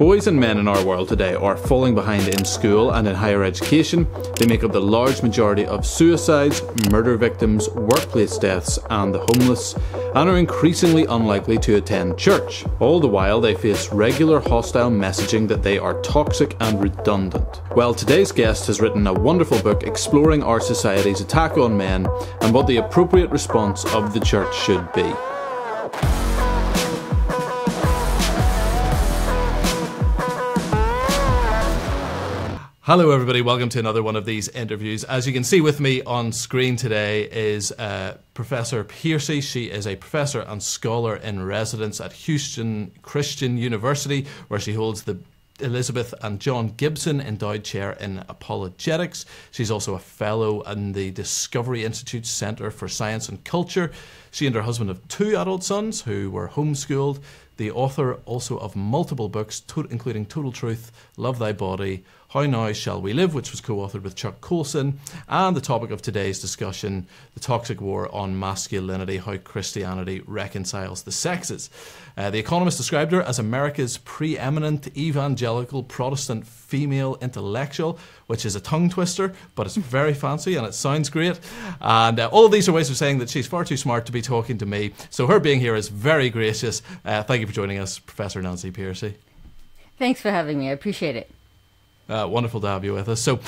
Boys and men in our world today are falling behind in school and in higher education. They make up the large majority of suicides, murder victims, workplace deaths and the homeless, and are increasingly unlikely to attend church. All the while they face regular hostile messaging that they are toxic and redundant. Well, today's guest has written a wonderful book exploring our society's attack on men and what the appropriate response of the church should be. Hello everybody, welcome to another one of these interviews. As you can see with me on screen today is Professor Pearcey. She is a professor and scholar in residence at Houston Christian University, where she holds the Elizabeth and John Gibson Endowed Chair in Apologetics. She's also a fellow in the Discovery Institute's Centre for Science and Culture. She and her husband have 2 adult sons who were homeschooled. The author also of multiple books, including Total Truth, Love Thy Body, How Now Shall We Live, which was co-authored with Chuck Colson, and the topic of today's discussion, the toxic war on masculinity, how Christianity reconciles the sexes. The Economist described her as America's preeminent evangelical Protestant female intellectual, which is a tongue twister, but it's very fancy and it sounds great. And all of these are ways of saying that she's far too smart to be talking to me. So her being here is very gracious. Thank you for joining us, Professor Nancy Pearcey. Thanks for having me. I appreciate it. Wonderful to have you with us. So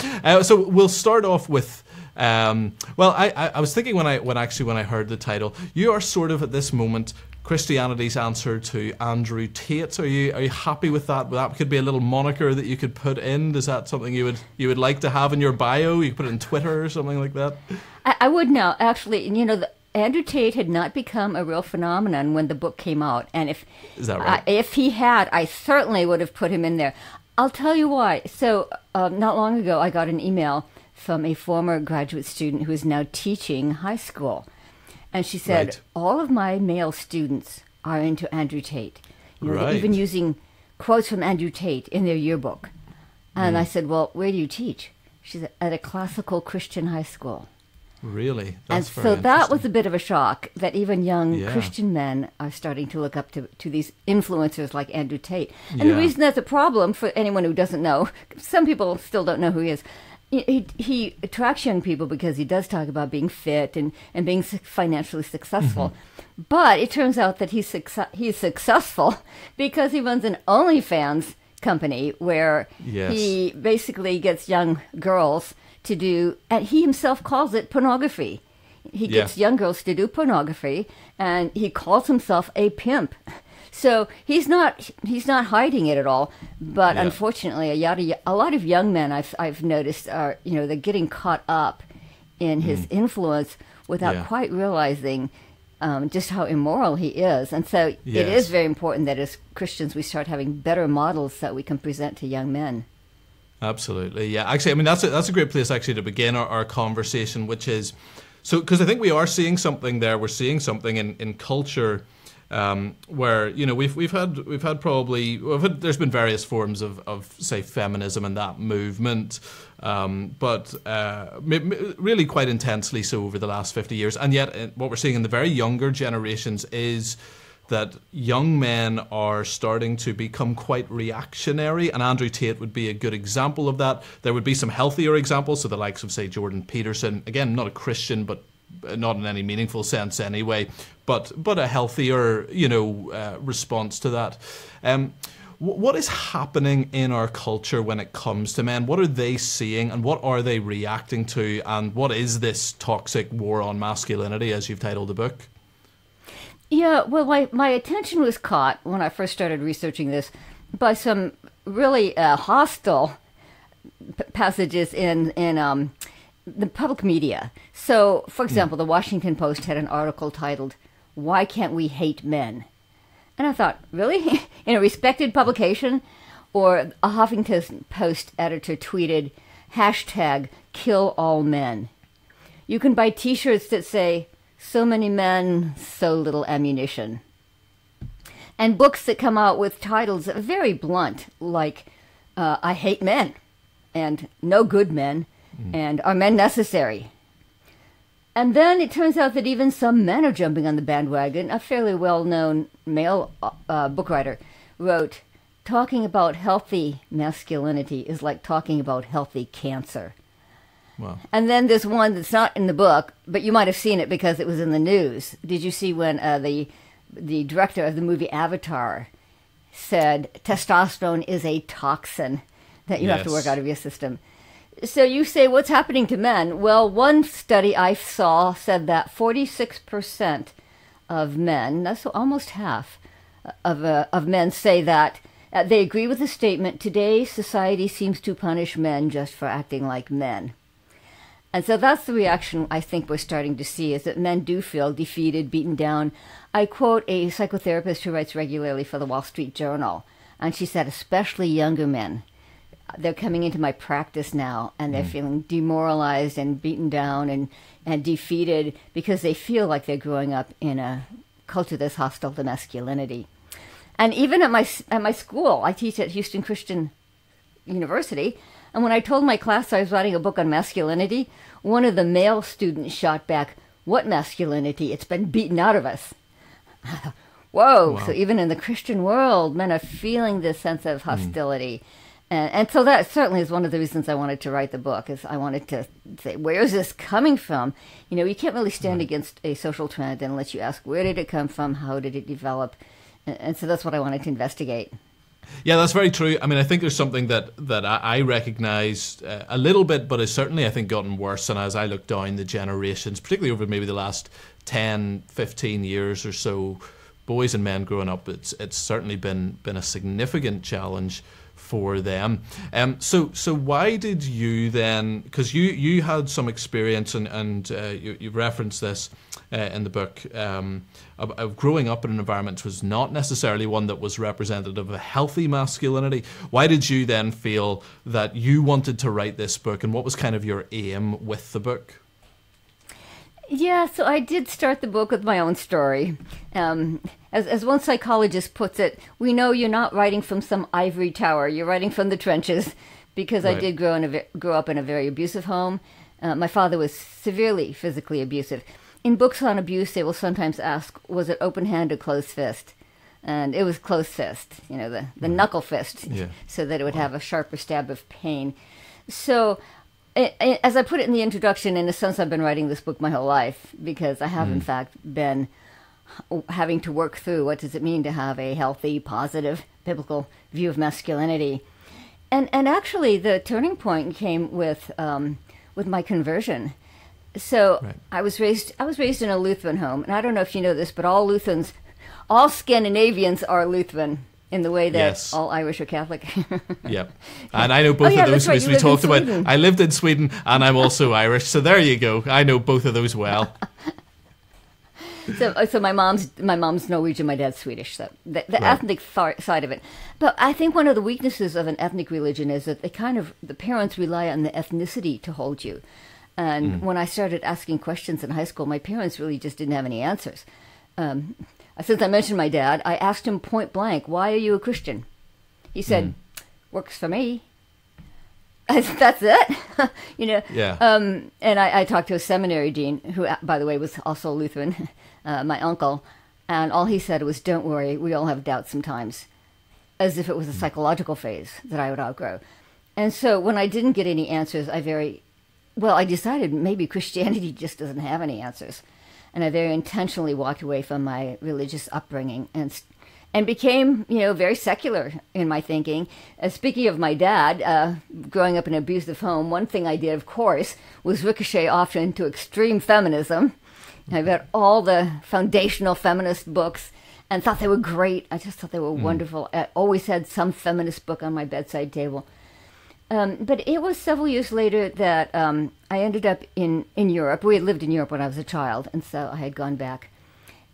we'll start off with. I was thinking when I heard the title, you are sort of at this moment Christianity's answer to Andrew Tate. Are you happy with that? That could be a little moniker that you could put in. Is that something you would like to have in your bio? You could put it in Twitter or something like that. I would now. Actually, Andrew Tate had not become a real phenomenon when the book came out, and Is that right? If he had, I certainly would have put him in there. I'll tell you why. So not long ago, I got an email from a former graduate student who is now teaching high school. And she said, Right. All of my male students are into Andrew Tate. They're Right. even using quotes from Andrew Tate in their yearbook. And I said, well, where do you teach? She said, at a classical Christian high school. Really? And That's so that was a bit of a shock that even young Christian men are starting to look up to these influencers like Andrew Tate. And the reason that's a problem for anyone who doesn't know, some people still don't know who he is. He attracts young people because he does talk about being fit and being financially successful. Mm-hmm. But it turns out that he's successful because he runs an OnlyFans company where he basically gets young girls to do, and he himself calls it pornography. He gets young girls to do pornography, and he calls himself a pimp. So he's not hiding it at all. But unfortunately, a lot of young men I've noticed are they're getting caught up in his influence without quite realizing just how immoral he is. And so it is very important that as Christians we start having better models that we can present to young men. Absolutely, yeah. Actually, I mean that's a great place actually to begin our conversation, which is because I think we are seeing something there. We're seeing something in culture where we've had there's been various forms of say feminism and that movement, but really quite intensely so over the last 50 years, and yet what we're seeing in the very younger generations is that young men are starting to become quite reactionary, and Andrew Tate would be a good example of that. There would be some healthier examples, so the likes of, say, Jordan Peterson, again, not a Christian, but not in any meaningful sense anyway, but a healthier, response to that. What is happening in our culture when it comes to men? What are they seeing, and what are they reacting to, and what is this toxic war on masculinity, as you've titled the book? Yeah, well, my attention was caught when I first started researching this by some really hostile passages in the public media. So, for example, the Washington Post had an article titled, "Why Can't We Hate Men?" And I thought, really? In a respected publication? Or a Huffington Post editor tweeted, #KillAllMen. You can buy t-shirts that say, "So many men, so little ammunition." And books that come out with titles that are very blunt, like I Hate Men, and No Good Men, and Are Men Necessary? And then it turns out that even some men are jumping on the bandwagon. A fairly well-known male book writer wrote, talking about healthy masculinity is like talking about healthy cancer. Wow. And then there's one that's not in the book, but you might have seen it because it was in the news. Did you see when the director of the movie Avatar said testosterone is a toxin that you have to work out of your system? So you say, what's happening to men? Well, one study I saw said that 46% of men, that's almost half of men, say that they agree with the statement, today's society seems to punish men just for acting like men. And so that's the reaction I think we're starting to see, is that men do feel defeated, beaten down. I quote a psychotherapist who writes regularly for the Wall Street Journal, and she said, especially younger men, they're coming into my practice now, and they're feeling demoralized and beaten down and defeated because they feel like they're growing up in a culture that's hostile to masculinity. And even at my school, I teach at Houston Christian University, and when I told my class I was writing a book on masculinity, one of the male students shot back, "What masculinity? It's been beaten out of us." Whoa! Wow. So even in the Christian world, men are feeling this sense of hostility. And so that certainly is one of the reasons I wanted to write the book, is I wanted to say, where is this coming from? You know, you can't really stand against a social trend unless you ask, where did it come from? How did it develop? And so that's what I wanted to investigate. Yeah, that's very true. I mean, I think there's something that I recognise a little bit, but has certainly, I think, gotten worse. And as I look down the generations, particularly over maybe the last 10, 15 years or so, boys and men growing up, it's certainly been a significant challenge for them. So why did you then, because you had some experience, and you've referenced this in the book, of growing up in an environment which was not necessarily one that was representative of a healthy masculinity. Why did you then feel that you wanted to write this book, and what was kind of your aim with the book? Yeah, so I did start the book with my own story. As one psychologist puts it, we know you're not writing from some ivory tower. You're writing from the trenches, because I did grow up in a very abusive home. My father was severely physically abusive. In books on abuse, they will sometimes ask, was it open hand or closed fist? And it was closed fist, you know, the knuckle fist, so that it would have a sharper stab of pain. So as I put it in the introduction, in a sense, I've been writing this book my whole life, because I have, in fact, been having to work through what does it mean to have a healthy, positive, biblical view of masculinity. And actually, the turning point came with my conversion. So I was raised in a Lutheran home, and I don't know if you know this, but all Scandinavians are Lutheran, in the way that all Irish are Catholic. Yeah. And I know both of those, as we talked about. I lived in Sweden, and I'm also Irish, so there you go. I know both of those well. So my mom's Norwegian, my dad's Swedish, so the ethnic side of it. But I think one of the weaknesses of an ethnic religion is that the parents rely on the ethnicity to hold you. And when I started asking questions in high school, my parents really just didn't have any answers. Since I mentioned my dad, I asked him point blank, "Why are you a Christian?" He said, "Works for me." That's it. You know. Yeah. And I talked to a seminary dean, who, by the way, was also Lutheran, my uncle, and all he said was, "Don't worry, we all have doubts sometimes," as if it was a psychological phase that I would outgrow. And so when I didn't get any answers, I decided maybe Christianity just doesn't have any answers. And I very intentionally walked away from my religious upbringing and became, very secular in my thinking. Speaking of my dad, growing up in an abusive home, one thing I did, of course, was ricochet off into extreme feminism. I read all the foundational feminist books and thought they were great. I just thought they were wonderful. I always had some feminist book on my bedside table. But it was several years later that I ended up in Europe. We had lived in Europe when I was a child, and so I had gone back.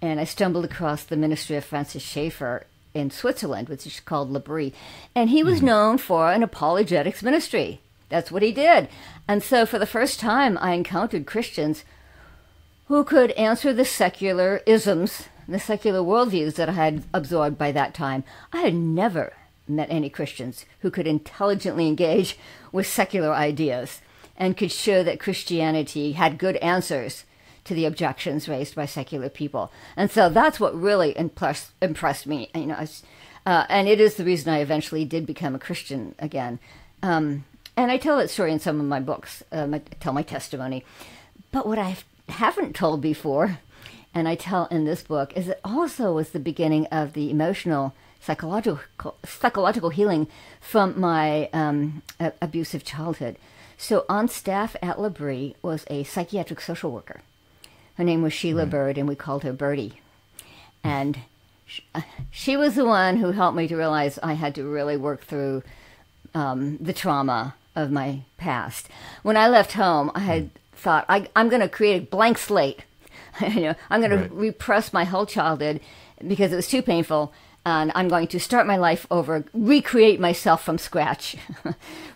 And I stumbled across the ministry of Francis Schaeffer in Switzerland, which is called L'Abri. And he was known for an apologetics ministry. That's what he did. And so for the first time, I encountered Christians who could answer the secular isms, the secular worldviews that I had absorbed by that time. I had never met any Christians who could intelligently engage with secular ideas and could show that Christianity had good answers to the objections raised by secular people. And so that's what really impressed me. And it is the reason I eventually did become a Christian again. And I tell that story in some of my books. I tell my testimony. But what I haven't told before, and I tell in this book, is it also was the beginning of the emotional, psychological healing from my abusive childhood. So on staff at L'Abri was a psychiatric social worker. Her name was Sheila Bird, and we called her Birdie. And she was the one who helped me to realize I had to really work through the trauma of my past. When I left home, I had thought, I'm going to create a blank slate. I'm going to repress my whole childhood because it was too painful, and I'm going to start my life over, recreate myself from scratch.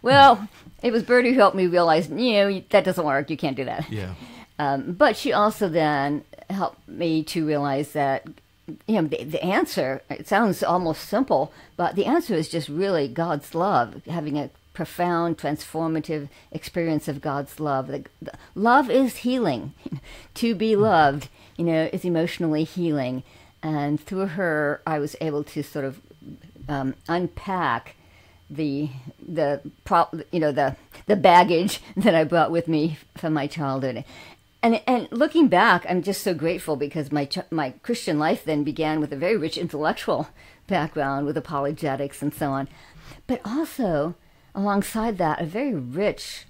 Well, it was Birdie who helped me realize, that doesn't work. You can't do that. Yeah. But she also then helped me to realize that, the answer, it sounds almost simple, but the answer is just really God's love, having a profound, transformative experience of God's love. Love is healing. To be loved, is emotionally healing. And through her, I was able to sort of unpack the baggage that I brought with me from my childhood. And looking back, I'm just so grateful because my Christian life then began with a very rich intellectual background with apologetics and so on. But also, alongside that, a very rich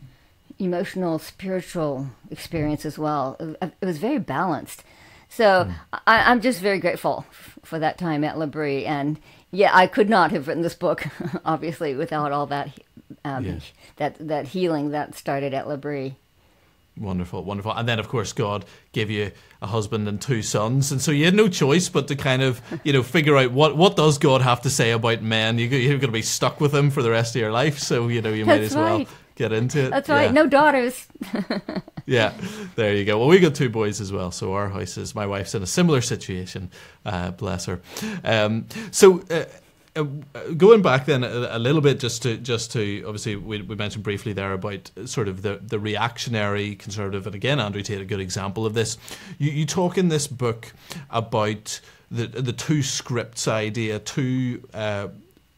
emotional, spiritual experience as well. It was very balanced. So I'm just very grateful for that time at L'Abri. And I could not have written this book, obviously, without all that that healing that started at L'Abri. Wonderful, wonderful. And then, of course, God gave you a husband and 2 sons. And so you had no choice but to kind of, figure out what does God have to say about men. You're going to be stuck with him for the rest of your life. So, you might as well get into it. That's right. No daughters. Yeah, there you go. Well, we got 2 boys as well. So our house is, my wife's in a similar situation. Bless her. Going back then a little bit, just to obviously we mentioned briefly there about sort of the reactionary conservative, and again Andrew Tate, a good example of this. You talk in this book about the 2 scripts idea, 2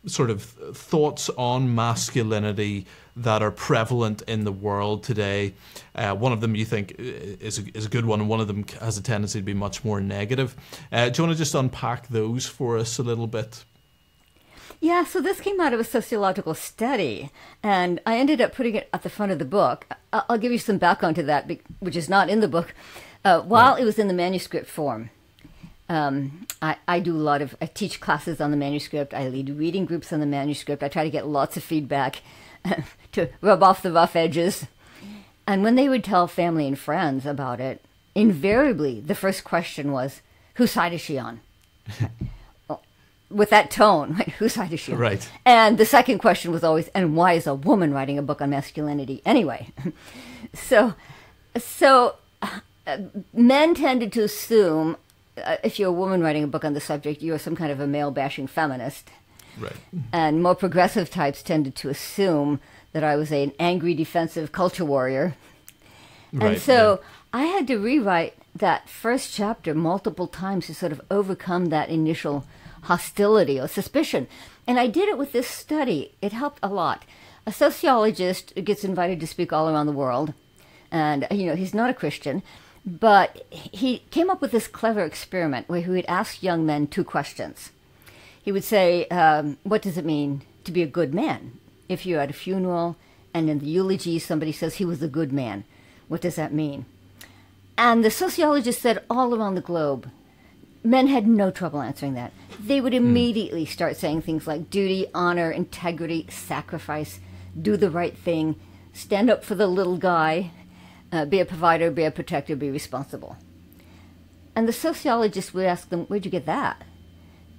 sort of thoughts on masculinity that are prevalent in the world today. One of them you think is a good one, and one of them has a tendency to be much more negative. Do you want to just unpack those for us a little bit? Yeah, so this came out of a sociological study, and I ended up putting it at the front of the book. I'll give you some background to that, which is not in the book. While it was in the manuscript form, I do I teach classes on the manuscript. I lead reading groups on the manuscript. I try to get lots of feedback to rub off the rough edges. And when they would tell family and friends about it, invariably the first question was, whose side is she on? With that tone, right? Whose side is she on? Right. And the second question was always, and why is a woman writing a book on masculinity anyway? So men tended to assume, if you're a woman writing a book on the subject, you're some kind of a male-bashing feminist. Right. And more progressive types tended to assume that I was an angry, defensive culture warrior. Right, and so I had to rewrite that first chapter multiple times to sort of overcome that initial hostility or suspicion. And I did it with this study. It helped a lot. A sociologist gets invited to speak all around the world. And, he's not a Christian. But he came up with this clever experiment where he would ask young men 2 questions. He would say, what does it mean to be a good man? If you're at a funeral and in the eulogy somebody says he was a good man, what does that mean? And the sociologist said all around the globe, men had no trouble answering that. They would immediately start saying things like duty, honor, integrity, sacrifice, do the right thing, stand up for the little guy, be a provider, be a protector, be responsible. And the sociologist would ask them, where'd you get that?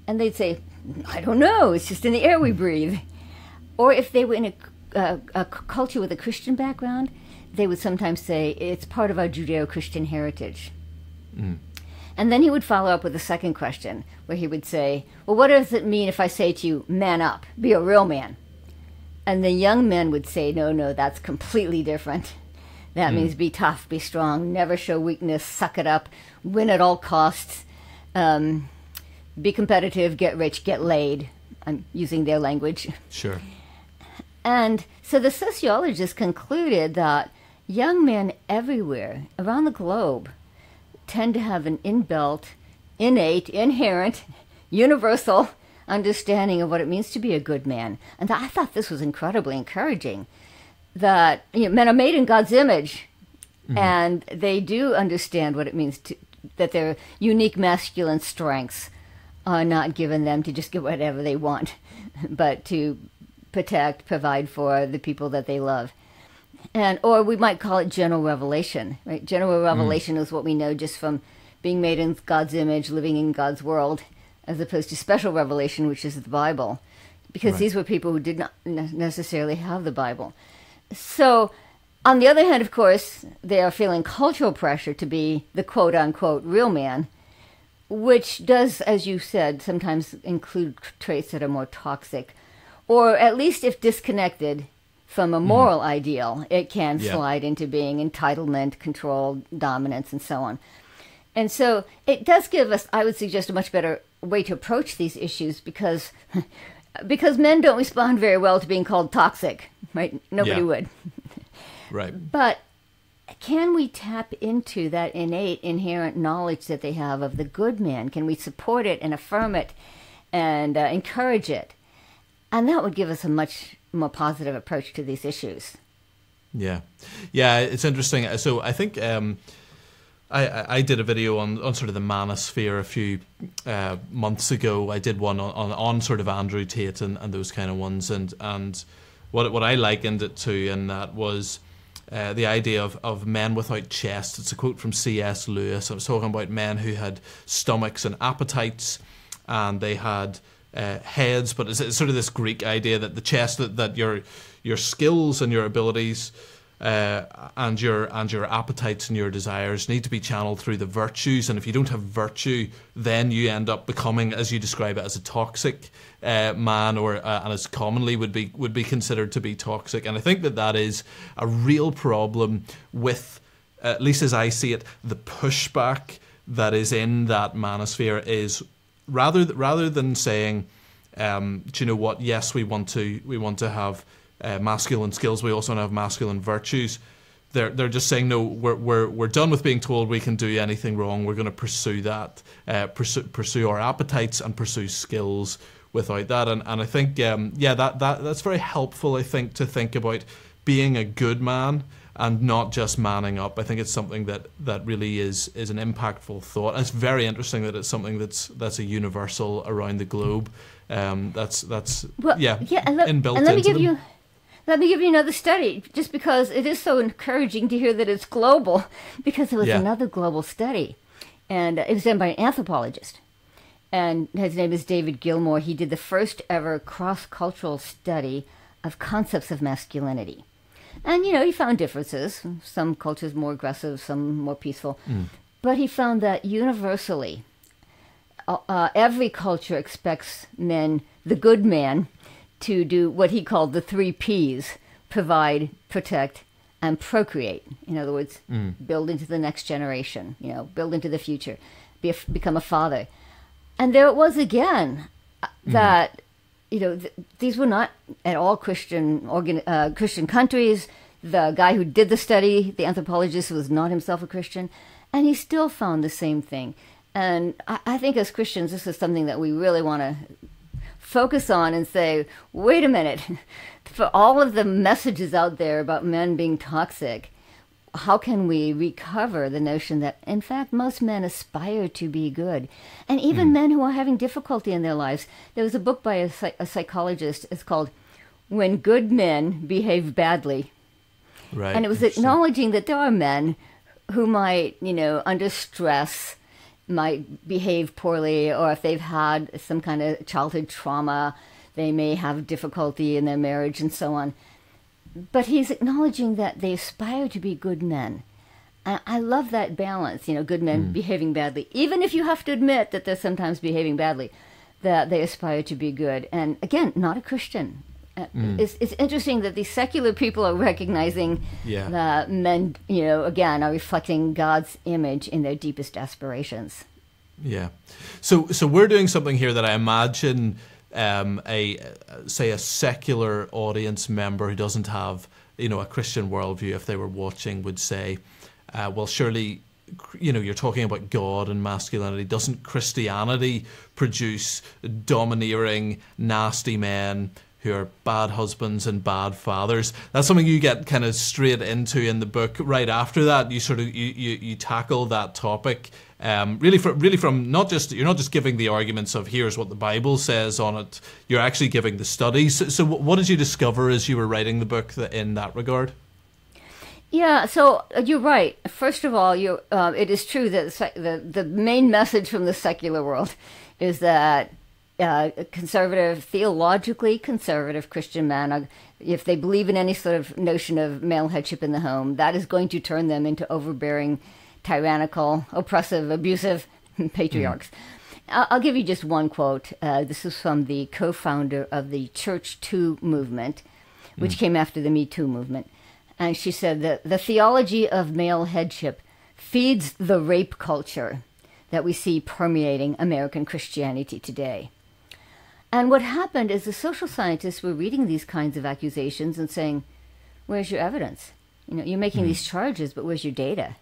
And they'd say, I don't know, it's just in the air we breathe. Or if they were in a culture with a Christian background, they would sometimes say, it's part of our Judeo-Christian heritage. And then he would follow up with a second question, where he would say, well, what does it mean if I say to you, man up, be a real man? And the young men would say, no, that's completely different. That means be tough, be strong, never show weakness, suck it up, win at all costs, be competitive, get rich, get laid. I'm using their language. Sure. And so the sociologists concluded that young men everywhere around the globe tend to have an inbuilt, innate, inherent, universal understanding of what it means to be a good man. And I thought this was incredibly encouraging, that men are made in God's image, and they do understand what it means that their unique masculine strengths are not given them to just get whatever they want, but to protect, provide for the people that they love. Or we might call it general revelation, right? General revelation is what we know just from being made in God's image, living in God's world, as opposed to special revelation, which is the Bible, because these were people who did not necessarily have the Bible. So, on the other hand, of course, they are feeling cultural pressure to be the quote-unquote real man, which does, as you said, sometimes include traits that are more toxic, or at least if disconnected from a moral ideal, it can slide into being entitlement, control, dominance, and so on. And so it does give us, I would suggest, a much better way to approach these issues, because men don't respond very well to being called toxic, right? Nobody would. Right. But can we tap into that innate, inherent knowledge that they have of the good man? Can we support it and affirm it and encourage it? And that would give us a much more positive approach to these issues. Yeah, it's interesting. So I think I did a video on sort of the manosphere a few months ago. I did one on sort of Andrew Tate and those kind of ones, and what I likened it to, and that was the idea of men without chests. It's a quote from C.S. Lewis. I was talking about men who had stomachs and appetites, and they had heads, but it's sort of this Greek idea that the chest, that your skills and your abilities and your appetites and your desires need to be channeled through the virtues, and if you don't have virtue, then you end up becoming, as you describe it, as a toxic man, or and as commonly would be considered to be toxic. And I think that is a real problem with, at least as I see it, the pushback that is in that manosphere is rather than saying, do you know what? Yes, we want to have masculine skills. We also want to have masculine virtues. They're just saying, no, we're done with being told we can do anything wrong. We're going to pursue that, pursue our appetites and pursue skills without that. And I think that's very helpful. I think, to think about being a good man and not just manning up. I think it's something that really is an impactful thought. And it's very interesting that it's something that's a universal around the globe. That's inbuilt into them. Let me give you another study, just because it is so encouraging to hear that it's global, because it was another global study, and it was done by an anthropologist, and his name is David Gilmore. He did the first ever cross-cultural study of concepts of masculinity. And, he found differences. Some cultures more aggressive, some more peaceful. But he found that universally, every culture expects men, the good man, to do what he called the 3 Ps: provide, protect, and procreate. In other words, build into the next generation, build into the future, become a father. And there it was again, that these were not at all Christian countries. The guy who did the study, the anthropologist, was not himself a Christian, and he still found the same thing. And I think as Christians, this is something that we really want to focus on and say, wait a minute, for all of the messages out there about men being toxic, how can we recover the notion that, in fact, most men aspire to be good? And even men who are having difficulty in their lives. There was a book by a psychologist. It's called When Good Men Behave Badly. Right. And it was acknowledging that there are men who might, under stress, might behave poorly, or if they've had some kind of childhood trauma, they may have difficulty in their marriage and so on. But he's acknowledging that they aspire to be good men. And I love that balance, good men behaving badly. Even if you have to admit that they're sometimes behaving badly, that they aspire to be good. And again, not a Christian. It's interesting that these secular people are recognizing that men, again, are reflecting God's image in their deepest aspirations. Yeah. So we're doing something here that I imagine a secular audience member who doesn't have, you know, a Christian worldview, if they were watching, would say, well, surely, you know, you're talking about God and masculinity. Doesn't Christianity produce domineering, nasty men who are bad husbands and bad fathers? That's something you get kind of straight into in the book. Right after that, you sort of you tackle that topic. Really from not just, you're not just giving the arguments of here's what the Bible says on it. You're actually giving the studies. So what did you discover as you were writing the book in that regard? Yeah, so you're right. First of all, it is true that the main message from the secular world is that theologically conservative Christian men, if they believe in any sort of notion of male headship in the home, that is going to turn them into overbearing, tyrannical, oppressive, abusive patriarchs. I'll give you just one quote. This is from the co-founder of the Church Too movement, which came after the Me Too movement. And she said that the theology of male headship feeds the rape culture that we see permeating American Christianity today. And what happened is the social scientists were reading these kinds of accusations and saying, where's your evidence? You know, you're making these charges, but where's your data?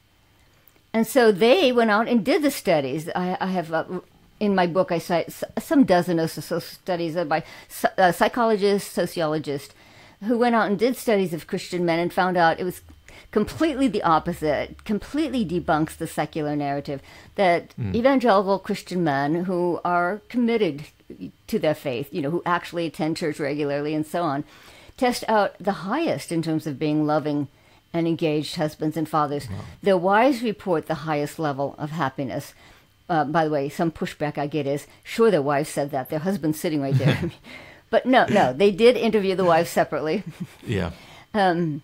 And so they went out and did the studies. I have, in my book, I cite some dozen or so studies by psychologists, sociologists, who went out and did studies of Christian men and found out it was completely the opposite, completely debunks the secular narrative that evangelical Christian men who are committed to their faith, you know, who actually attend church regularly and so on, test out the highest in terms of being loving and engaged husbands and fathers. Wow. Their wives report the highest level of happiness. By the way, some pushback I get is, sure, their wives said that. Their husband's sitting right there. But no, they did interview the wives separately. Yeah. And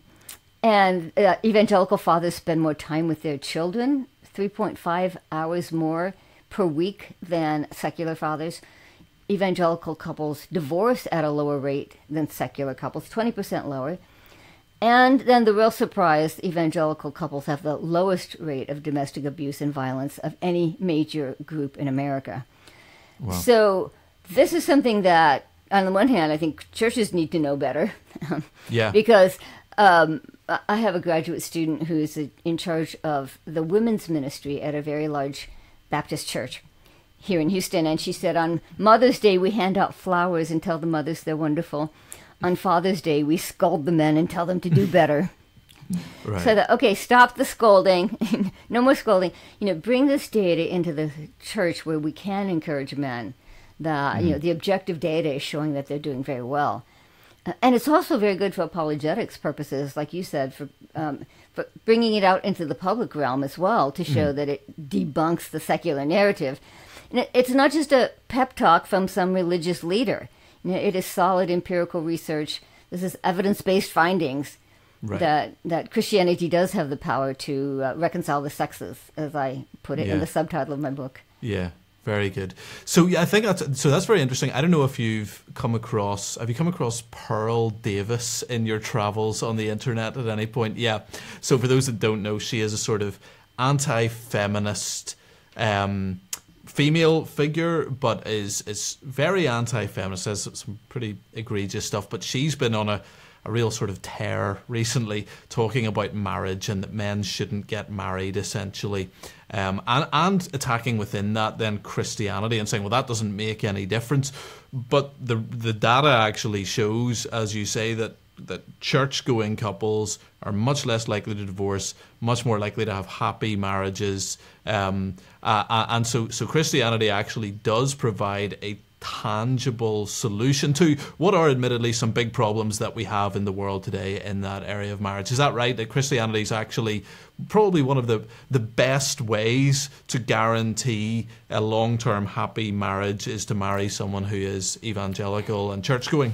evangelical fathers spend more time with their children, 3.5 hours more per week than secular fathers. Evangelical couples divorce at a lower rate than secular couples, 20% lower. And then the real surprise, evangelical couples have the lowest rate of domestic abuse and violence of any major group in America. Wow. So this is something that, on the one hand, I think churches need to know better. Yeah. Because I have a graduate student who is in charge of the women's ministry at a very large Baptist church here in Houston. And she said, on Mother's Day, we hand out flowers and tell the mothers they're wonderful. On Father's Day, we scold the men and tell them to do better. Right. So that, okay, stop the scolding. No more scolding. You know, bring this data into the church where we can encourage men. You know, the objective data is showing that they're doing very well. And it's also very good for apologetics purposes, like you said, for bringing it out into the public realm as well to show that it debunks the secular narrative. And it's not just a pep talk from some religious leader. You know, it is solid empirical research. This is evidence-based findings that Christianity does have the power to reconcile the sexes, as I put it in the subtitle of my book. Yeah. Very good. So yeah, I think that's very interesting. I don't know if have you come across Pearl Davis in your travels on the internet at any point? Yeah. So for those that don't know, she is a sort of anti-feminist female figure, but is very anti-feminist, says some pretty egregious stuff. But she's been on a real sort of tear recently, talking about marriage and that men shouldn't get married, essentially, and attacking within that then Christianity and saying, well, that doesn't make any difference. But the data actually shows, as you say, that church-going couples are much less likely to divorce, much more likely to have happy marriages, and so Christianity actually does provide a tangible solution to what are admittedly some big problems that we have in the world today in that area of marriage. Is that right? That Christianity is actually probably one of the best ways to guarantee a long-term happy marriage is to marry someone who is evangelical and church-going?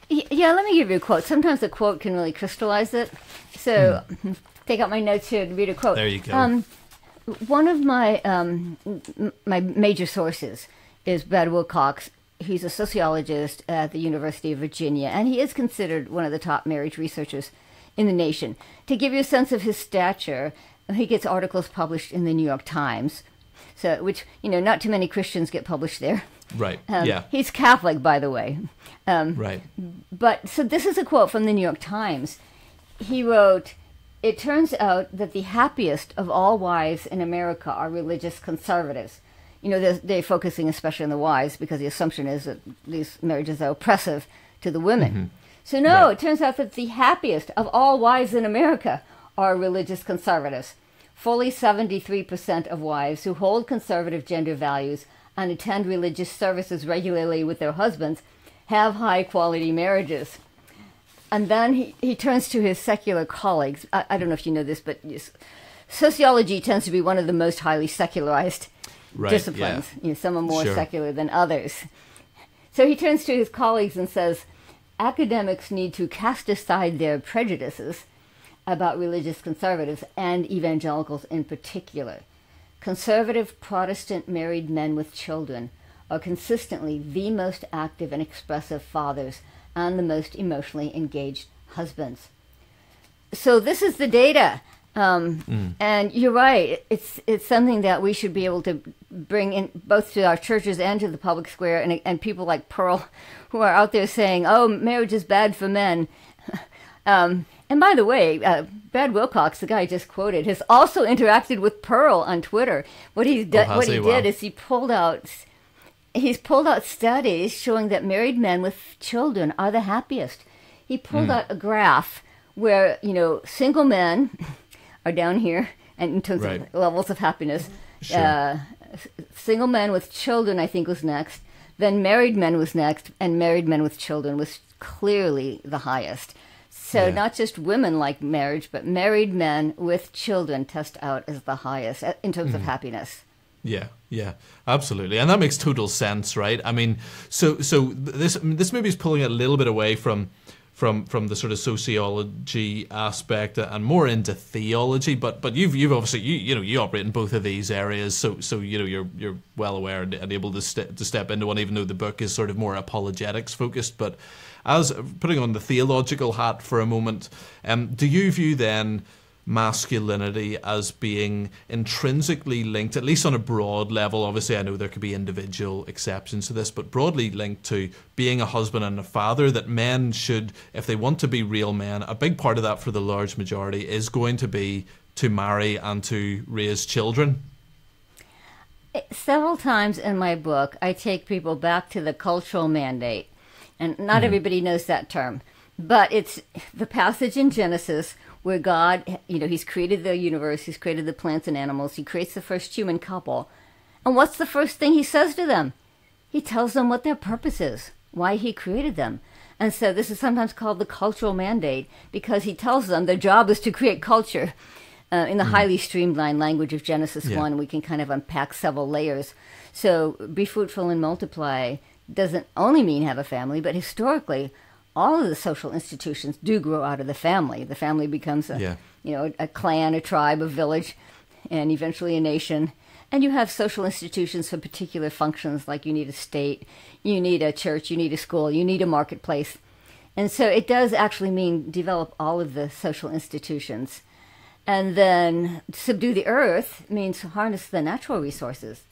Yeah, let me give you a quote. Sometimes a quote can really crystallize it. So take out my notes here and read a quote. There you go. One of my major sources is Brad Wilcox. He's a sociologist at the University of Virginia, and he is considered one of the top marriage researchers in the nation. To give you a sense of his stature, he gets articles published in the New York Times, which, not too many Christians get published there. Right. He's Catholic, by the way. Right. But so this is a quote from the New York Times. He wrote, "It turns out that the happiest of all wives in America are religious conservatives." You know, they're focusing especially on the wives because the assumption is that these marriages are oppressive to the women. Mm-hmm. So no, It turns out that the happiest of all wives in America are religious conservatives. Fully 73% of wives who hold conservative gender values and attend religious services regularly with their husbands have high-quality marriages. And then he turns to his secular colleagues. I don't know if you know this, but sociology tends to be one of the most highly secularized disciplines. Yeah. You know, some are more secular than others. So he turns to his colleagues and says, academics need to cast aside their prejudices about religious conservatives and evangelicals in particular. Conservative Protestant married men with children are consistently the most active and expressive fathers and the most emotionally engaged husbands. So this is the data. And you're right. It's something that we should be able to bring in both to our churches and to the public square, and people like Pearl who are out there saying, oh, marriage is bad for men. And by the way, Brad Wilcox, the guy I just quoted, has also interacted with Pearl on Twitter. What he did is he pulled out studies showing that married men with children are the happiest. He pulled out a graph where, you know, single men are down here, and in terms of levels of happiness. Single men with children, I think, was next. Then married men was next, and married men with children was clearly the highest. So not just women like marriage, but married men with children test out as the highest in terms of happiness. Yeah, absolutely. And that makes total sense, right? I mean, so this maybe is pulling a little bit away from the sort of sociology aspect and more into theology, but you've obviously you operate in both of these areas, so you know you're well aware and able to step into one, even though the book is sort of more apologetics focused. But as putting on the theological hat for a moment, do you view then masculinity as being intrinsically linked, at least on a broad level? Obviously, I know there could be individual exceptions to this, but broadly linked to being a husband and a father, that men should, if they want to be real men, a big part of that for the large majority is going to be to marry and to raise children? Several times in my book, I take people back to the cultural mandate, and not everybody knows that term, but it's the passage in Genesis where God, you know, he's created the universe, he's created the plants and animals, he creates the first human couple. And what's the first thing he says to them? He tells them what their purpose is, why he created them. And so this is sometimes called the cultural mandate, because he tells them their job is to create culture. In the highly streamlined language of Genesis 1, we can kind of unpack several layers. So be fruitful and multiply doesn't only mean have a family, but historically, all of the social institutions do grow out of the family. The family becomes a clan, a tribe, a village, and eventually a nation. And you have social institutions for particular functions, like you need a state, you need a church, you need a school, you need a marketplace. And so it does actually mean develop all of the social institutions. And then subdue the earth means harness the natural resources.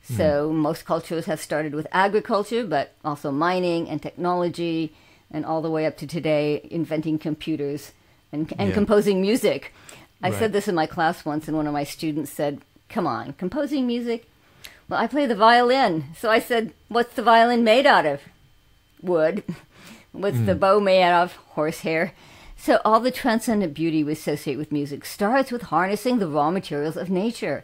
So most cultures have started with agriculture, but also mining and technology, and all the way up to today, inventing computers and composing music. I said this in my class once, and one of my students said, come on, composing music? Well, I play the violin. So I said, what's the violin made out of? Wood. What's the bow made out of? Horsehair. So all the transcendent beauty we associate with music starts with harnessing the raw materials of nature.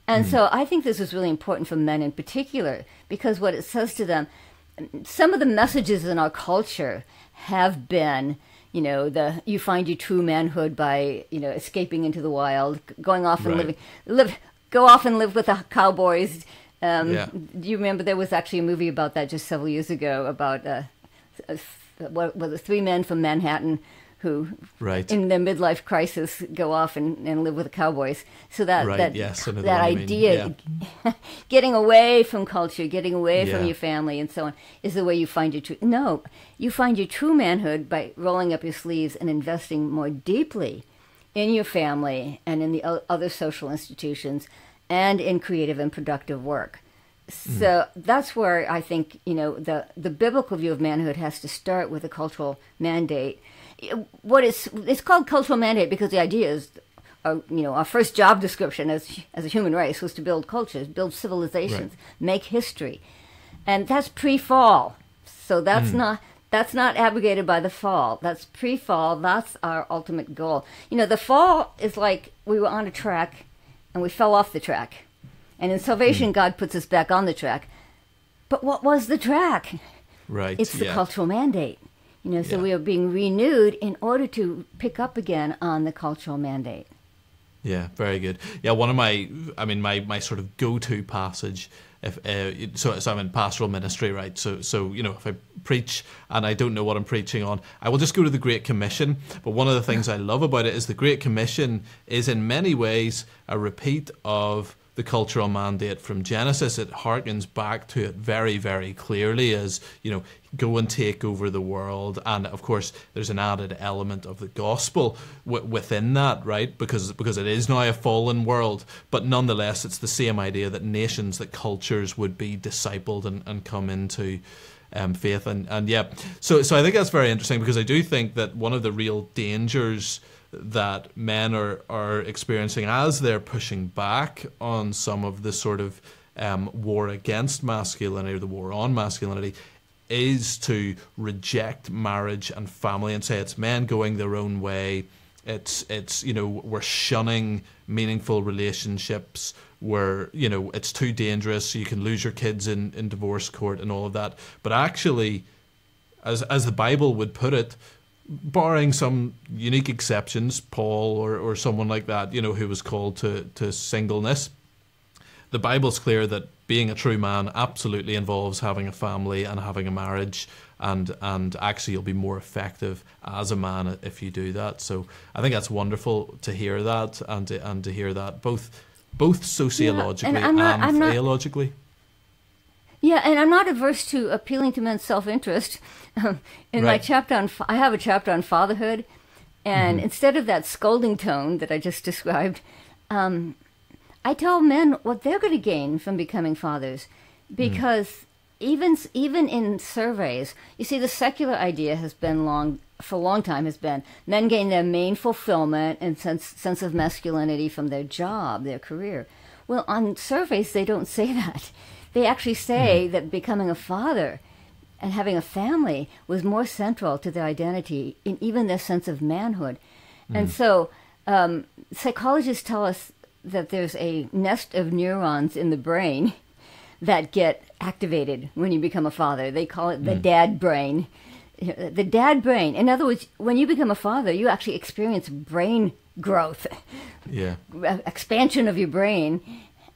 And so I think this is really important for men in particular, because what it says to them, some of the messages in our culture have been, you know, you find your true manhood by, you know, escaping into the wild, going off and go off and live with the cowboys. Do you remember there was actually a movie about that just several years ago about the three men from Manhattan who, in their midlife crisis, go off and live with the cowboys. So that idea, getting away from culture, getting away from your family and so on, is the way you find your true... No, you find your true manhood by rolling up your sleeves and investing more deeply in your family and in the other social institutions and in creative and productive work. So that's where I think, the biblical view of manhood has to start with a cultural mandate. It's called cultural mandate because the idea is, our first job description as a human race was to build cultures, build civilizations, make history. And that's pre-fall. So that's not abrogated by the fall. That's pre-fall. That's our ultimate goal. The fall is like we were on a track and we fell off the track. And in salvation, God puts us back on the track. But what was the track? Right. It's the cultural mandate. So we are being renewed in order to pick up again on the cultural mandate. Yeah, very good. Yeah, one of my sort of go-to passage, so I'm in pastoral ministry, right? So if I preach and I don't know what I'm preaching on, I will just go to the Great Commission. But one of the things I love about it is the Great Commission is in many ways a repeat of the cultural mandate from Genesis. It harkens back to it very, very clearly as, go and take over the world. And of course, there's an added element of the gospel within that, right? Because it is now a fallen world. But nonetheless, it's the same idea that nations, that cultures would be discipled and come into faith. And yeah, so I think that's very interesting, because I do think that one of the real dangers that men are experiencing as they're pushing back on some of the sort of war against masculinity, or the war on masculinity, is to reject marriage and family and say it's men going their own way. It's we're shunning meaningful relationships. It's too dangerous. You can lose your kids in divorce court and all of that. But actually, as the Bible would put it, barring some unique exceptions, Paul or someone like that, who was called to singleness, the Bible's clear that being a true man absolutely involves having a family and having a marriage, and actually you'll be more effective as a man if you do that. So I think that's wonderful to hear that, and to hear that both sociologically and theologically. Yeah, and I'm not averse to appealing to men's self-interest. In my chapter I have a chapter on fatherhood, and instead of that scolding tone that I just described, I tell men what they're going to gain from becoming fathers, because even in surveys, you see, the secular idea has been for a long time has been men gain their main fulfillment and sense of masculinity from their job, their career. Well, on surveys, they don't say that. They actually say that becoming a father and having a family was more central to their identity and even their sense of manhood. And so psychologists tell us that there's a nest of neurons in the brain that get activated when you become a father. They call it the dad brain. The dad brain. In other words, when you become a father, you actually experience brain growth, expansion of your brain.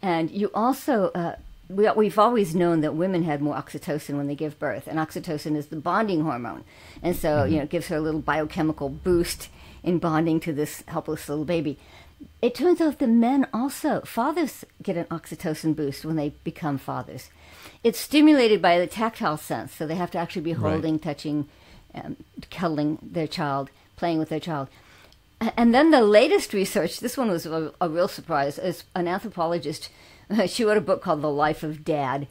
And you also... We've always known that women had more oxytocin when they give birth, and oxytocin is the bonding hormone. And so, it gives her a little biochemical boost in bonding to this helpless little baby. It turns out that men also, fathers get an oxytocin boost when they become fathers. It's stimulated by the tactile sense, so they have to actually be holding, touching, cuddling their child, playing with their child. And then the latest research, this one was a real surprise, is an anthropologist. She wrote a book called The Life of Dad,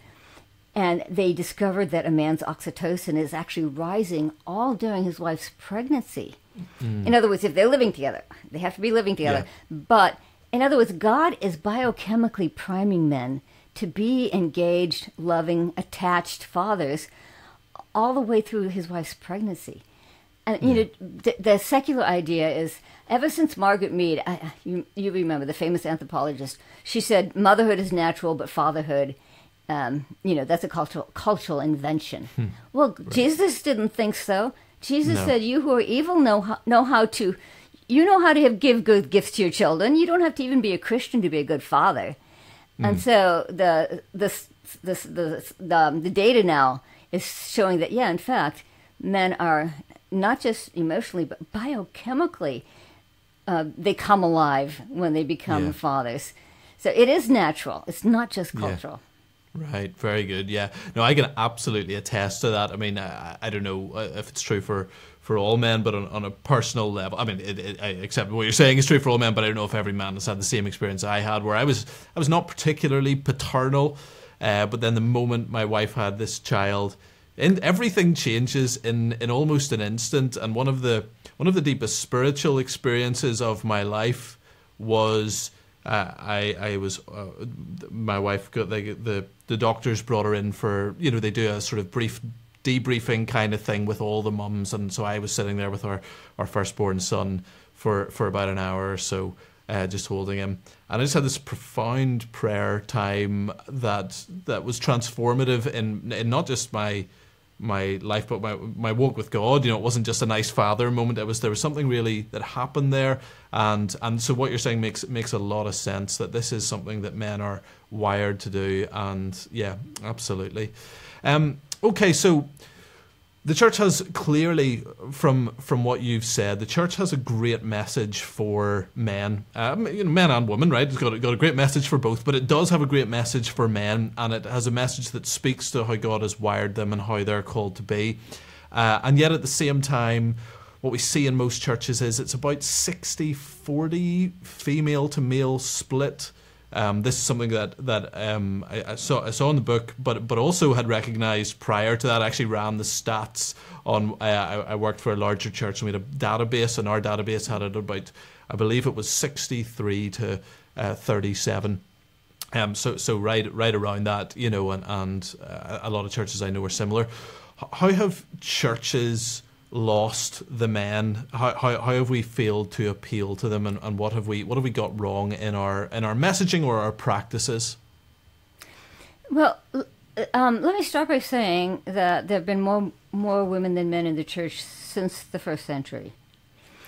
and they discovered that a man's oxytocin is actually rising all during his wife's pregnancy. In other words, if they're living together, they have to be living together. Yeah. But in other words, God is biochemically priming men to be engaged, loving, attached fathers all the way through his wife's pregnancy. And the secular idea is, ever since Margaret Mead, you remember, the famous anthropologist, she said motherhood is natural, but fatherhood, that's a cultural invention. Well, Jesus didn't think so. Jesus said, "You who are evil know how to give good gifts to your children. You don't have to even be a Christian to be a good father." And so the data now is showing that, in fact, men are not just emotionally, but biochemically, they come alive when they become fathers. So it is natural. It's not just cultural. Right. Very good. Yeah. No, I can absolutely attest to that. I mean, I don't know if it's true for all men, but on a personal level, I mean, except what you're saying is true for all men, but I don't know if every man has had the same experience I had, where I was not particularly paternal But then the moment my wife had this child, everything changes in almost an instant. And one of the deepest spiritual experiences of my life was I was my wife got the doctors brought her in for, they do a sort of brief debriefing kind of thing with all the mums, and so I was sitting there with our firstborn son for about an hour or so, just holding him, and I just had this profound prayer time that was transformative in not just my life, but my walk with God. It wasn't just a nice father moment. There was something really that happened there, and so what you're saying makes a lot of sense, that this is something that men are wired to do, and yeah, absolutely. Okay, so the church has clearly, from what you've said, the church has a great message for men, men and women, right? It's got a great message for both, but it does have a great message for men, and it has a message that speaks to how God has wired them and how they're called to be. And yet at the same time, what we see in most churches is it's about 60-40 female to male split. This is something that I saw in the book, but also had recognised prior to that. I actually ran the stats on. I worked for a larger church, and we had a database, and our database had it about, I believe it was 63 to 37. So right around that, and a lot of churches I know are similar. How have churches lost the men? How have we failed to appeal to them, and what have we got wrong in our messaging or our practices? Well, let me start by saying that there have been more women than men in the church since the first century.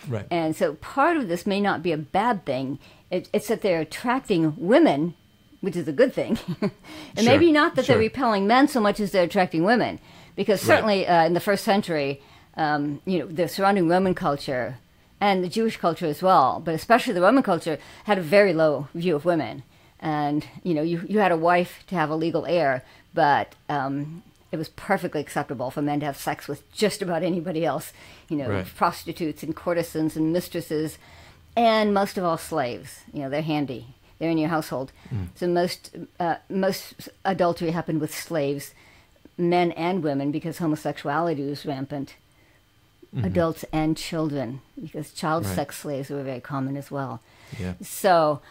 Right. And so part of this may not be a bad thing. It's that they're attracting women, which is a good thing. And maybe not that they're repelling men so much as they're attracting women. Because certainly in the first century, the surrounding Roman culture and the Jewish culture as well, but especially the Roman culture, had a very low view of women. And, you had a wife to have a legal heir, but it was perfectly acceptable for men to have sex with just about anybody else, prostitutes and courtesans and mistresses, and most of all slaves. They're handy. They're in your household. So most adultery happened with slaves, men and women, because homosexuality was rampant. Adults and children, because child sex slaves were very common as well. Yeah. So,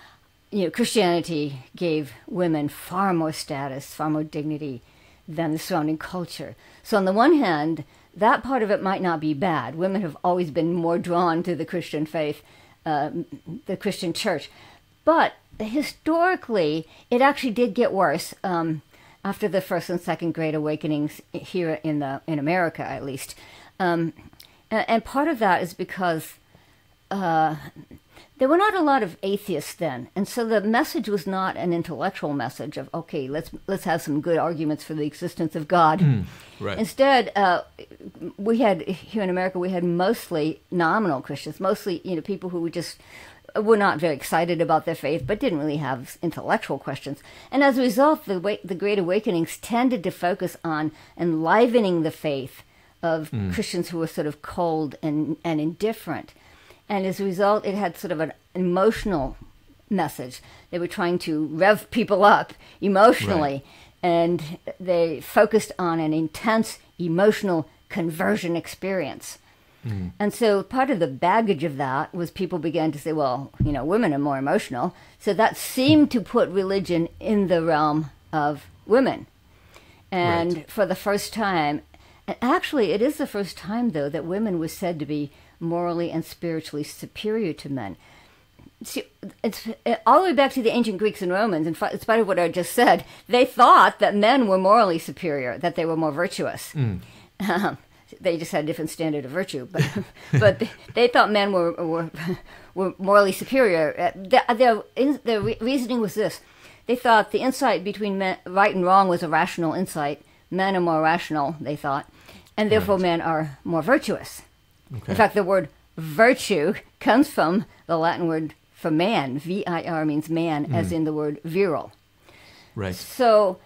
Christianity gave women far more status, far more dignity than the surrounding culture. So on the one hand, that part of it might not be bad. Women have always been more drawn to the Christian faith, the Christian church. But historically, it actually did get worse after the First and Second Great Awakenings here in America, at least. And part of that is because there were not a lot of atheists then, and so the message was not an intellectual message of, okay, let's have some good arguments for the existence of God. Right. Instead, we had here in America, we had mostly nominal Christians, mostly people who were not very excited about their faith, but didn't really have intellectual questions. And as a result, the Great Awakenings tended to focus on enlivening the faith of Christians who were sort of cold and indifferent. And as a result, it had sort of an emotional message. They were trying to rev people up emotionally, and they focused on an intense emotional conversion experience. And so part of the baggage of that was people began to say, well, women are more emotional. So that seemed to put religion in the realm of women. And for the first time, and actually it is the first time, though, that women were said to be morally and spiritually superior to men. See, it's all the way back to the ancient Greeks and Romans, in spite of what I just said, they thought that men were morally superior, that they were more virtuous. They just had a different standard of virtue, but they thought men were morally superior. Their reasoning was this: they thought the insight between right and wrong was a rational insight. Men are more rational, they thought, and therefore men are more virtuous. Okay. In fact, the word virtue comes from the Latin word for man. vir means man, as in the word virile. Right. So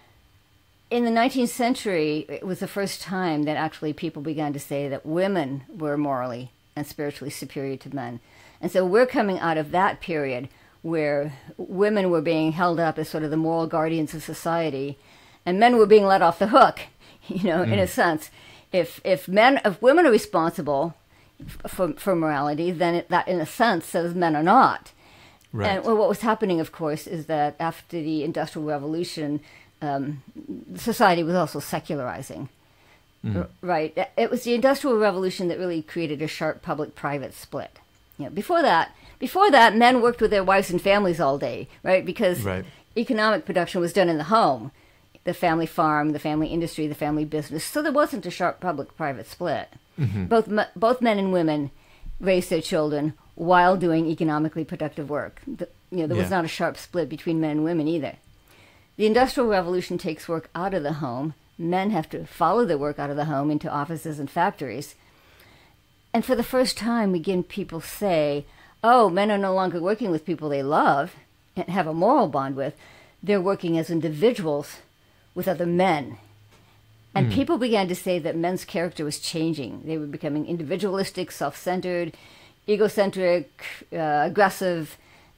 in the 19th century, it was the first time that actually people began to say that women were morally and spiritually superior to men. And so we're coming out of that period where women were being held up as sort of the moral guardians of society, and men were being let off the hook, in a sense. If women are responsible for morality, then that, in a sense, says men are not. Right. And what was happening, of course, is that after the Industrial Revolution, society was also secularizing. Right. It was the Industrial Revolution that really created a sharp public-private split. Before that, men worked with their wives and families all day, right? Because economic production was done in the home, the family farm, the family industry, the family business. So there wasn't a sharp public-private split. Both men and women raised their children while doing economically productive work. There was not a sharp split between men and women either. The Industrial Revolution takes work out of the home. Men have to follow their work out of the home into offices and factories. And for the first time, again, people say, oh, men are no longer working with people they love and have a moral bond with. They're working as individuals with other men. And people began to say that men's character was changing. They were becoming individualistic, self-centered, egocentric, aggressive,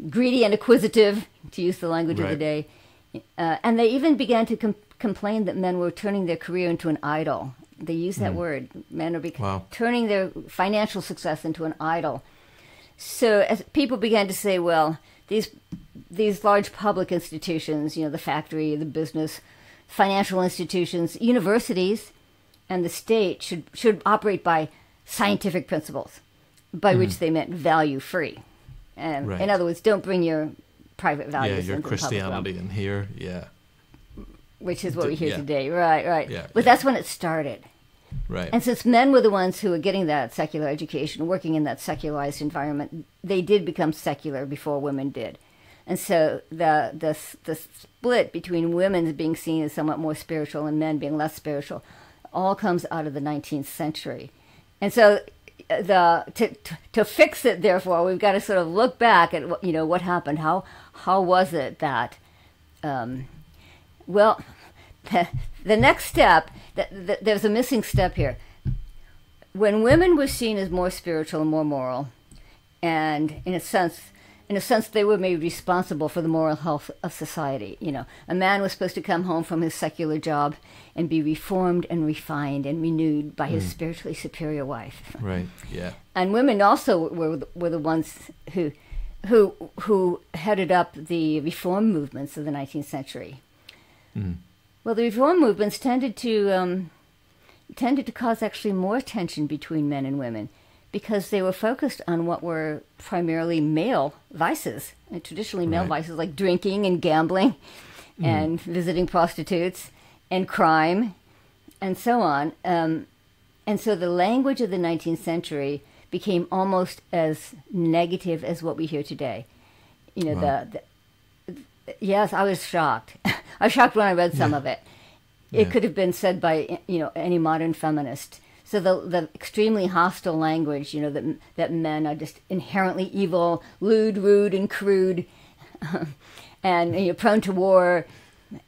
greedy and acquisitive, to use the language of the day. And they even began to complain that men were turning their career into an idol. They use that word. Men are turning their financial success into an idol. So as people began to say, well, these large public institutions, the factory, the business, financial institutions, universities, and the state should operate by scientific principles, by which they meant value-free. And in other words, don't bring your private values your into Christianity in here, which is what we hear today, right. Yeah, but that's when it started. Right. And since men were the ones who were getting that secular education, working in that secularized environment, they did become secular before women did. And so the split between women being seen as somewhat more spiritual and men being less spiritual all comes out of the 19th century. And so to fix it, therefore, we've got to sort of look back at what happened. How was it that the next step, there's a missing step here. When women were seen as more spiritual and more moral, and in a sense, they were made responsible for the moral health of society. A man was supposed to come home from his secular job and be reformed and refined and renewed by his spiritually superior wife. Right. Yeah. And women also were the ones who headed up the reform movements of the 19th century. Well, the reform movements tended to cause actually more tension between men and women, because they were focused on what were primarily male vices, traditionally male vices like drinking and gambling and visiting prostitutes and crime and so on. And so the language of the 19th century became almost as negative as what we hear today. Yes, I was shocked. I was shocked when I read some of it. It could have been said by any modern feminist. So the extremely hostile language, that men are just inherently evil, lewd, rude, and crude, and prone to war,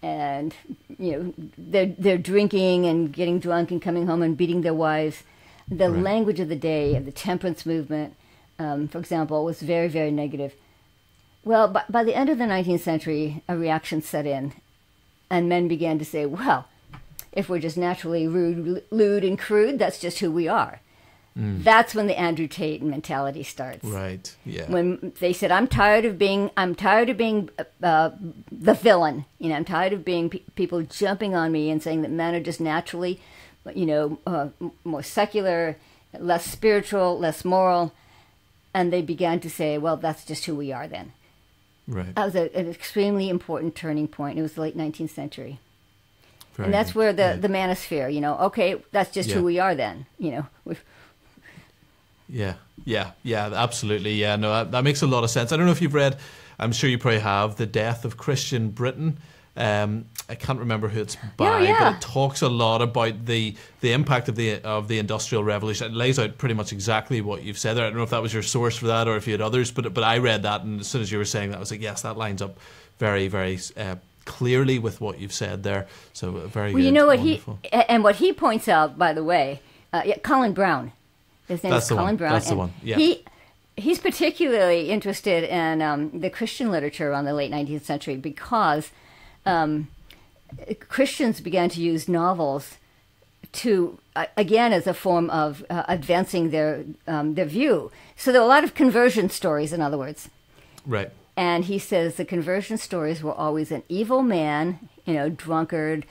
and they're drinking and getting drunk and coming home and beating their wives. The language of the day of the temperance movement, for example, was very, very negative. Well, by the end of the 19th century, a reaction set in, and men began to say, well, if we're just naturally rude, lewd, and crude, that's just who we are. That's when the Andrew Tate mentality starts. Right. Yeah. When they said, "I'm tired of being the villain. I'm tired of being people jumping on me and saying that men are just naturally, more secular, less spiritual, less moral," and they began to say, "Well, that's just who we are then." Right. That was an extremely important turning point. It was the late 19th century. Very and that's where the manosphere, okay, that's just who we are then, Yeah, absolutely. Yeah, no, that makes a lot of sense. I don't know if you've read, I'm sure you probably have, The Death of Christian Britain. I can't remember who it's by, but it talks a lot about the impact of the Industrial Revolution. It lays out pretty much exactly what you've said there. I don't know if that was your source for that or if you had others, but I read that, and as soon as you were saying that, I was like, yes, that lines up very, very clearly with what you've said there. So very good. Well, you know what wonderful. what he points out, by the way, Colin Brown. His name is Colin Brown. That's the one. Yeah. He's particularly interested in the Christian literature around the late 19th century because Christians began to use novels to, again, as a form of advancing their view. So there are a lot of conversion stories, in other words. Right. And he says the conversion stories were always an evil man, drunkard,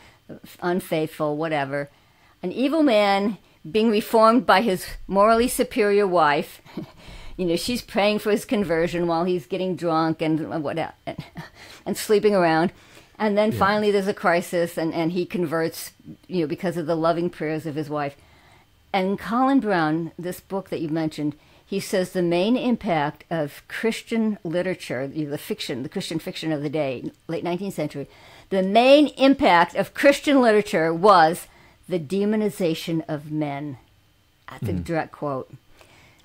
unfaithful, whatever. An evil man being reformed by his morally superior wife. She's praying for his conversion while he's getting drunk and whatever, and sleeping around. And then finally there's a crisis, and he converts, because of the loving prayers of his wife. And Colin Brown, this book that you mentioned, he says the main impact of Christian literature, the Christian fiction of the day, late 19th century, the main impact of Christian literature was the demonization of men. That's a direct quote.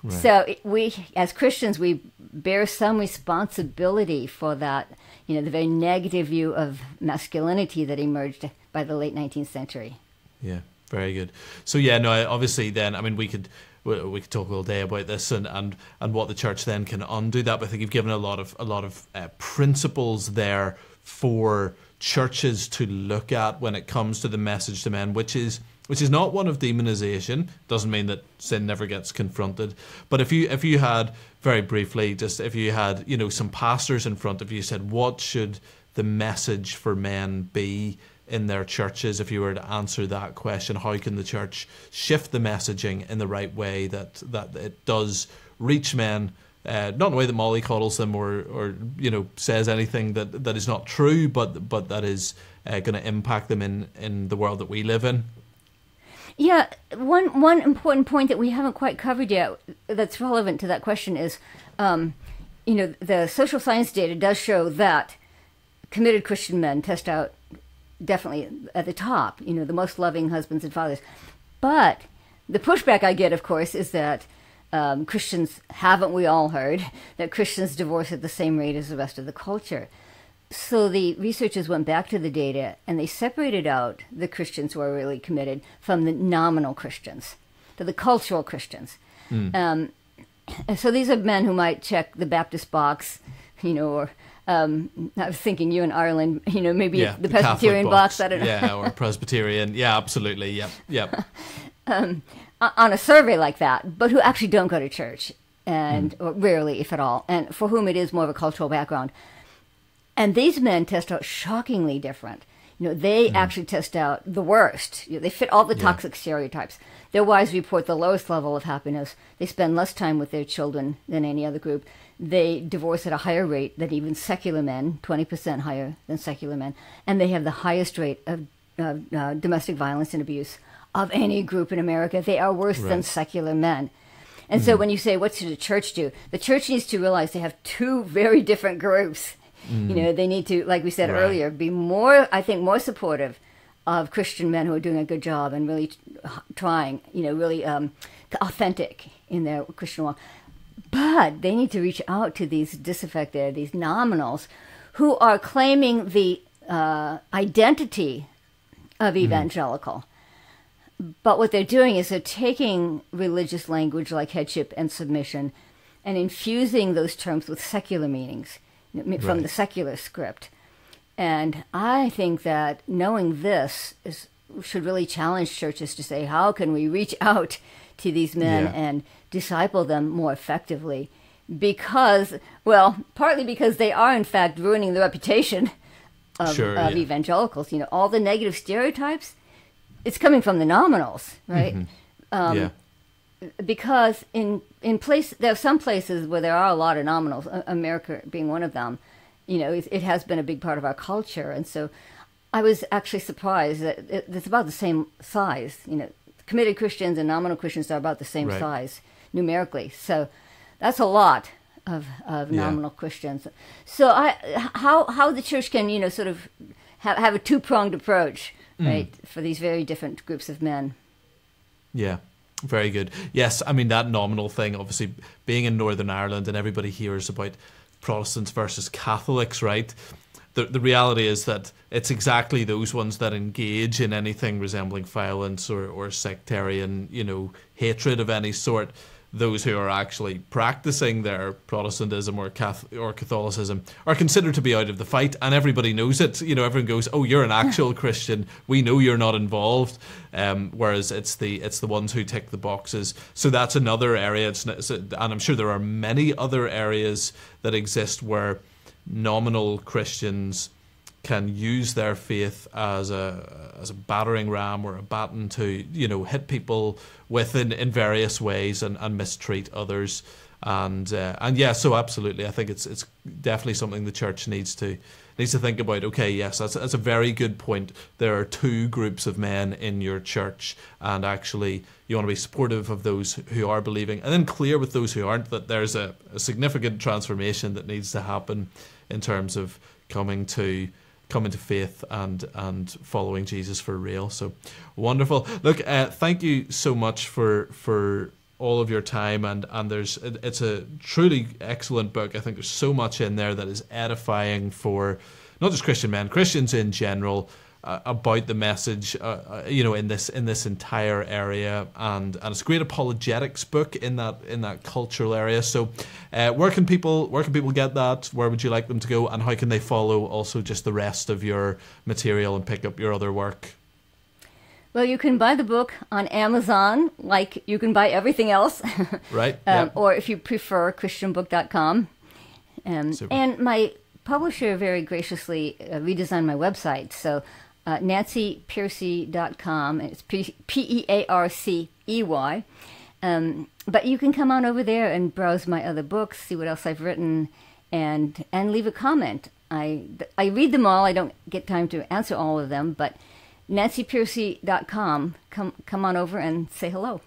Right. So we, as Christians, we bear some responsibility for that, the very negative view of masculinity that emerged by the late 19th century. Yeah, very good. So obviously then, we could talk all day about this and what the church then can undo that. But I think you've given a lot of principles there for churches to look at when it comes to the message to men, which is not one of demonization. Doesn't mean that sin never gets confronted. But if you had, very briefly, just if you had, some pastors in front of you, said, what should the message for men be in their churches? If you were to answer that question, how can the church shift the messaging in the right way that it does reach men, not in a way that mollycoddles them or says anything that is not true, but that is going to impact them in the world that we live in? Yeah, one important point that we haven't quite covered yet that's relevant to that question is, the social science data does show that committed Christian men test out definitely at the top, the most loving husbands and fathers. But the pushback I get, of course, is that Christians, haven't we all heard, that Christians divorce at the same rate as the rest of the culture. So the researchers went back to the data and they separated out the Christians who are really committed from the nominal Christians, to the cultural Christians. So these are men who might check the Baptist box, or I was thinking you in Ireland, maybe the Presbyterian box. I don't know. Yeah, or Presbyterian. Yeah, absolutely. Yep. On a survey like that, but who actually don't go to church, or rarely, if at all, and for whom it is more of a cultural background. And these men test out shockingly different. They actually test out the worst. They fit all the toxic stereotypes. Their wives report the lowest level of happiness. They spend less time with their children than any other group. They divorce at a higher rate than even secular men, 20% higher than secular men. And they have the highest rate of domestic violence and abuse of any group in America. They are worse than secular men. And so when you say, what should the church do? The church needs to realize they have two very different groups. They need to, like we said earlier, be more supportive of Christian men who are doing a good job and really trying, really authentic in their Christian walk. But they need to reach out to these disaffected, these nominals, who are claiming the identity of evangelical. But what they're doing is they're taking religious language like headship and submission and infusing those terms with secular meanings from the secular script. And I think that knowing this should really challenge churches to say, how can we reach out to these men and disciple them more effectively? Because, partly because they are in fact ruining the reputation of evangelicals. All the negative stereotypes, it's coming from the nominals, right? Because there are some places where there are a lot of nominals, America being one of them, it has been a big part of our culture. And so I was actually surprised that it's about the same size. Committed Christians and nominal Christians are about the same size numerically. So that's a lot of nominal Christians. So how the church can, sort of have a two-pronged approach, right, for these very different groups of men. Yeah. Very good. Yes, that nominal thing, obviously, being in Northern Ireland and everybody hears about Protestants versus Catholics, right? The reality is that it's exactly those ones that engage in anything resembling violence or sectarian, hatred of any sort those who are actually practicing their Protestantism or Catholicism are considered to be out of the fight, and everybody knows it. You know, everyone goes, "Oh, you're an actual Christian. We know you're not involved." Whereas it's the ones who tick the boxes. So that's another area. And I'm sure there are many other areas that exist where nominal Christians can use their faith as a battering ram or a baton to, you know, hit people with in various ways and mistreat others. And yeah, so absolutely, I think it's definitely something the church needs to think about. Okay, yes, that's a very good point. There are two groups of men in your church, and actually you want to be supportive of those who are believing, and then clear with those who aren't that there's a significant transformation that needs to happen in terms of coming to faith and following Jesus for real. So wonderful. Look, thank you so much for all of your time, and it's a truly excellent book. I think there's so much in there that is edifying for not just Christian men, Christians in general, about the message, you know, in this entire area, and it's a great apologetics book in that cultural area. So, where can people get that? Where would you like them to go, and how can they follow also just the rest of your material and pick up your other work? Well, you can buy the book on Amazon, like you can buy everything else. Right. Or if you prefer, christianbook.com. And my publisher very graciously redesigned my website. So nancypearcey.com. It's Pearcey. But you can come on over there and browse my other books, see what else I've written, and leave a comment. I read them all. I don't get time to answer all of them, but nancypearcey.com. Come on over and say hello.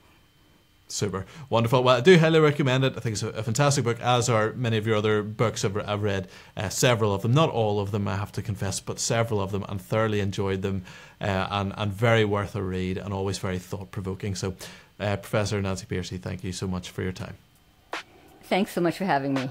Super. Wonderful. Well, I do highly recommend it. I think it's a fantastic book, as are many of your other books. I've read several of them, not all of them, I have to confess, but several of them, and thoroughly enjoyed them, and very worth a read, and always very thought-provoking. So, Professor Nancy Pearcey, thank you so much for your time. Thanks so much for having me.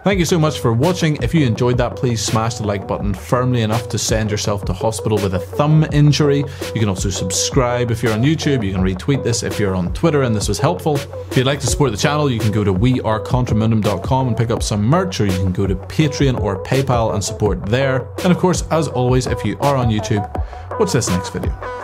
Thank you so much for watching. If you enjoyed that, please smash the like button firmly enough to send yourself to hospital with a thumb injury. You can also subscribe if you're on YouTube. You can retweet this if you're on Twitter and this was helpful. If you'd like to support the channel, you can go to wearecontramundum.com and pick up some merch, or you can go to Patreon or PayPal and support there. And of course, as always, if you are on YouTube, watch this next video.